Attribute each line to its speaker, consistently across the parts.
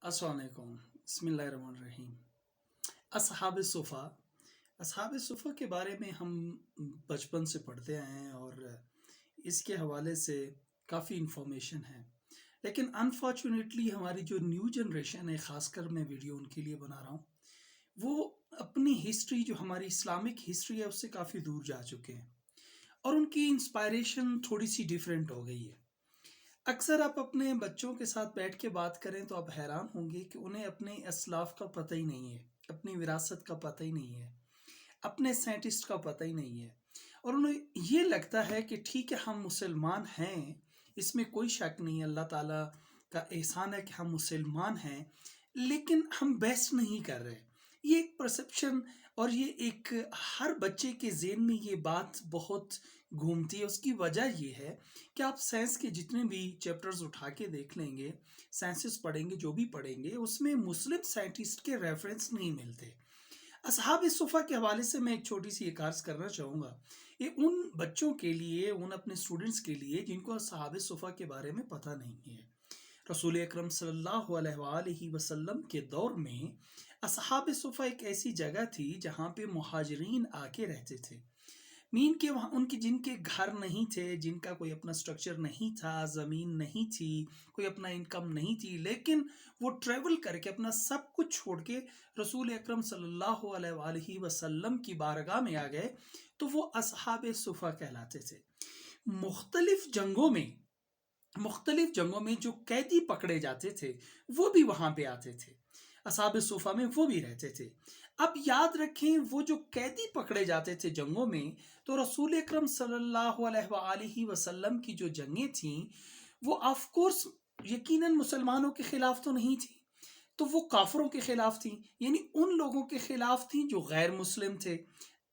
Speaker 1: अस्सलाम वालेकुम। बिस्मिल्लाहिर्रहमानिर्रहीम। असहाब सुफ़ा के बारे में हम बचपन से पढ़ते आए हैं और इसके हवाले से काफ़ी इन्फॉर्मेशन है। लेकिन अनफॉर्चुनेटली हमारी जो न्यू जनरेशन है, ख़ासकर मैं वीडियो उनके लिए बना रहा हूँ, वो अपनी हिस्ट्री जो हमारी इस्लामिक हिस्ट्री है उससे काफ़ी दूर जा चुके हैं और उनकी इंस्पायरेशन थोड़ी-सी डिफरेंट हो गई है। अक्सर आप अपने बच्चों के साथ बैठ के बात करें तो आप हैरान होंगे कि उन्हें अपने असलाफ का पता ही नहीं है, अपनी विरासत का पता ही नहीं है, अपने साइंटिस्ट का पता ही नहीं है और उन्हें ये लगता है कि ठीक है हम मुसलमान हैं, इसमें कोई शक नहीं है, अल्लाह ताला का एहसान है कि हम मुसलमान हैं, लेकिन हम बेस्ट नहीं कर रहे। ये एक परसेप्शन और ये एक हर बच्चे के ज़हन में ये बात बहुत घूमती है। उसकी वजह ये है कि आप साइंस के जितने भी चैप्टर्स उठा के देख लेंगे, साइंसेस पढ़ेंगे, जो भी पढ़ेंगे, उसमें मुस्लिम साइंटिस्ट के रेफरेंस नहीं मिलते। असहाब सुफ़ा के हवाले से मैं एक छोटी-सी एक अर्ज़ करना चाहूँगा। ये उन बच्चों के लिए, उन अपने स्टूडेंट्स के लिए जिनको असहाब सुफ़ा के बारे में पता नहीं है। रसूल अकरम सल्लल्लाहु अलैहि वसल्लम के दौर में असहाब सुफ़ा एक ऐसी जगह थी जहाँ पे मुहाजिरीन आके रहते थे। मीन के वहाँ उनके जिनके घर नहीं थे, जिनका कोई अपना स्ट्रक्चर नहीं था, ज़मीन नहीं थी, कोई अपना इनकम नहीं थी, लेकिन वो ट्रैवल करके अपना सब कुछ छोड़ के रसूल अकरम सल्लल्लाहु अलैहि वसल्लम की बारगाह में आ गए, तो वो असहाब सुफ़ा कहलाते थे। मुख्तलिफ जंगों में जो कैदी पकड़े जाते थे, वो भी वहाँ पे आते थे। असहाब सुफ़ा में वो भी रहते थे। अब याद रखें वो जो कैदी पकड़े जाते थे जंगों में, तो रसूल अकरम सल्लल्लाहु अलैहि वसल्लम की जो जंगें थीं, वो ऑफ कोर्स यकीनन मुसलमानों के खिलाफ तो नहीं थी, तो वो काफिरों के खिलाफ थी, यानी उन लोगों के खिलाफ थी जो गैर मुस्लिम थे।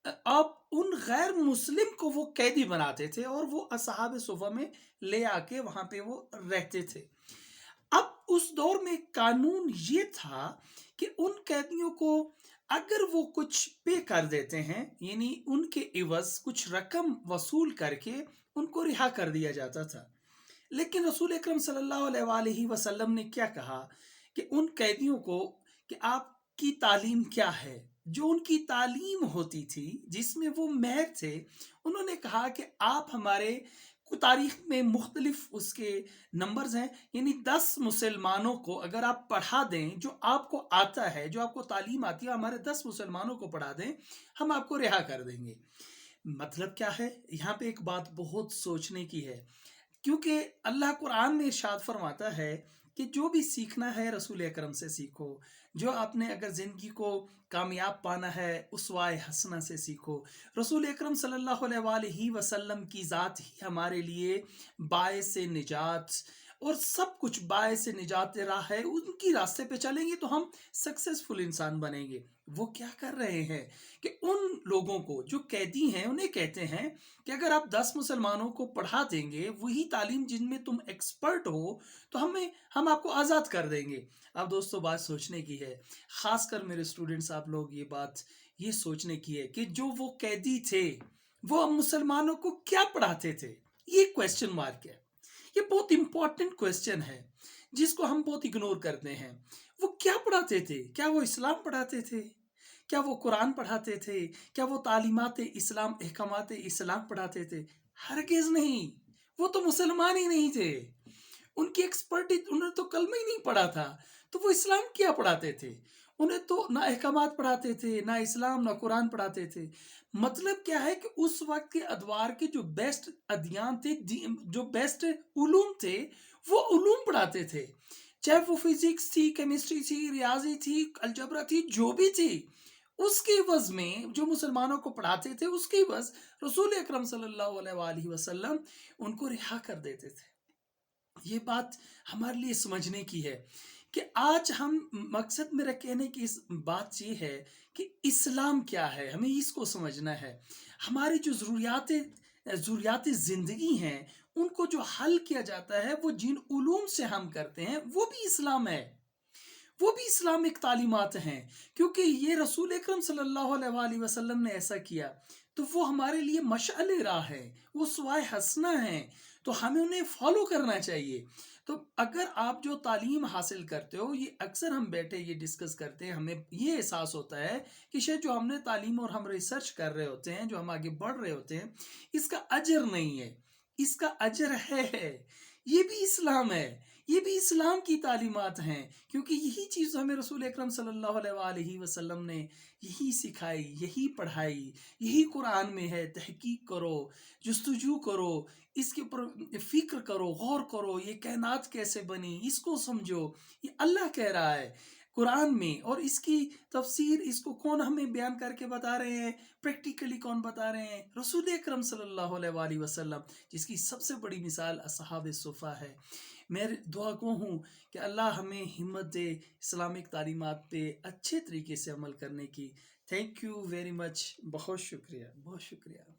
Speaker 1: अब उन गैर मुस्लिम को वो कैदी बनाते थे और वो असहाब सुफ़ा में ले आके वहां पे वो रहते थे। अब उस दौर में कानून ये था कि उन कैदियों को अगर वो कुछ पे कर देते हैं, यानी उनके इवज कुछ रकम वसूल करके उनको रिहा कर दिया जाता था। लेकिन रसूल अकरम सल्लल्लाहु अलैहि वसल्लम ने क्या कहा कि उन कैदियों को कि आपकी तालीम क्या है, जो उनकी तालीम होती थी जिसमें वो महर थे, उन्होंने कहा कि आप हमारे तारीख में मुख्तलिफ उसके नंबर्स हैं, यानी 10 मुसलमानों को अगर आप पढ़ा दें, जो आपको आता है, जो आपको तालीम आती है, हमारे 10 मुसलमानों को पढ़ा दें, हम आपको रिहा कर देंगे। मतलब क्या है, यहाँ पे एक बात बहुत सोचने की है, क्योंकि अल्लाह कुरान में इरशाद फरमाता है कि जो भी सीखना है रसूल अकरम से सीखो, जो आपने अगर ज़िंदगी को कामयाब पाना है उसवाए हसना से सीखो। रसूल अकरम सल्लल्लाहु अलैहि वसल्लम की ज़ात ही हमारे लिए बायस निजात और सब कुछ बायस निजात राह है, उनकी रास्ते पे चलेंगे तो हम सक्सेसफुल इंसान बनेंगे। वो क्या कर रहे हैं कि उन लोगों को जो कैदी हैं उन्हें कहते हैं कि अगर आप 10 मुसलमानों को पढ़ा देंगे, वही तालीम जिनमें तुम एक्सपर्ट हो, तो हम आपको आज़ाद कर देंगे। अब दोस्तों बात सोचने की है, ख़ासकर मेरे स्टूडेंट्स, आप लोग ये बात ये सोचने की है कि जो वो कैदी थे, वो अब मुसलमानों को क्या पढ़ाते थे? ये क्वेश्चन मार्क है। ये बहुत इंपॉर्टेंट क्वेश्चन है जिसको हम बहुत इग्नोर करते हैं। वो क्या पढ़ाते थे? क्या वो इस्लाम पढ़ाते थे? क्या वो कुरान पढ़ाते थे? क्या वो तालीमात इस्लाम, अहकामात इस्लाम पढ़ाते थे? हरगिज़ नहीं। वो तो मुसलमान ही नहीं थे। उनकी एक्सपर्टी, उन्होंने तो कलमा ही नहीं पढ़ा था, तो वो इस्लाम क्या पढ़ाते थे? उन्हें तो ना अहकामात पढ़ाते थे, ना इस्लाम, ना कुरान पढ़ाते थे। मतलब क्या है कि उस वक़्त के अदवार के जो बेस्ट अदयान थे, जो बेस्ट उलूम थे, वो उलूम पढ़ाते थे। चाहे वो फिज़िक्स थी, केमिस्ट्री थी, रियाज़ी थी, अलजबरा थी, जो भी थी, उसके इवज़ में जो मुसलमानों को पढ़ाते थे, उसके इवज़ रसूल अकरम सल्लल्लाहु अलैहि वसल्लम उनको रिहा कर देते थे। ये बात हमारे लिए समझने की है कि आज हम, मकसद मेरा कहने की इस बात ये है कि इस्लाम क्या है, हमें इसको समझना है। हमारी जो ज़रूरियात ज़िंदगी हैं, उनको जो हल किया जाता है, वो जिन उलूम से हम करते हैं, वो भी इस्लाम है। वो भी इस्लामिक तालीमात हैं, क्योंकि ये रसूल अकरम सल्लल्लाहु अलैहि वसल्लम ने ऐसा किया, तो वो हमारे लिए मशअल राह है, वो स्वाए हसना है, तो हमें उन्हें फॉलो करना चाहिए। تو اگر آپ جو تعلیم حاصل کرتے ہو، یہ اکثر ہم بیٹھے یہ ڈسکس کرتے ہیں، ہمیں یہ احساس ہوتا ہے کہ شاید جو ہم نے تعلیم اور ہم ریسرچ کر رہے ہوتے ہیں، جو ہم آگے بڑھ رہے ہوتے ہیں، اس کا اجر نہیں ہے، اس کا اجر ہے۔ یہ بھی اسلام ہے، یہ بھی اسلام کی تعلیمات ہیں، کیونکہ یہی چیز ہمیں رسول اکرم صلی اللہ علیہ وآلہ وسلم نے یہی سکھائی، یہی پڑھائی، یہی قرآن میں ہے۔ تحقیق کرو، جستجو کرو، اس کے اوپر فکر کرو، غور کرو، یہ کائنات کیسے بنی، اس کو سمجھو۔ یہ اللہ کہہ رہا ہے قرآن میں، اور اس کی تفسیر اس کو کون ہمیں بیان کر کے بتا رہے ہیں؟ پریکٹیکلی کون بتا رہے ہیں؟ رسول اکرم صلی اللہ علیہ وآلہ وسلم، جس کی سب سے بڑی مثال اصحاب صفا ہے۔ میں دعا گو ہوں کہ اللہ ہمیں ہمت دے اسلامک تعلیمات پہ اچھے طریقے سے عمل کرنے کی۔ تھینک یو ویری مچ، بہت شکریہ، بہت شکریہ۔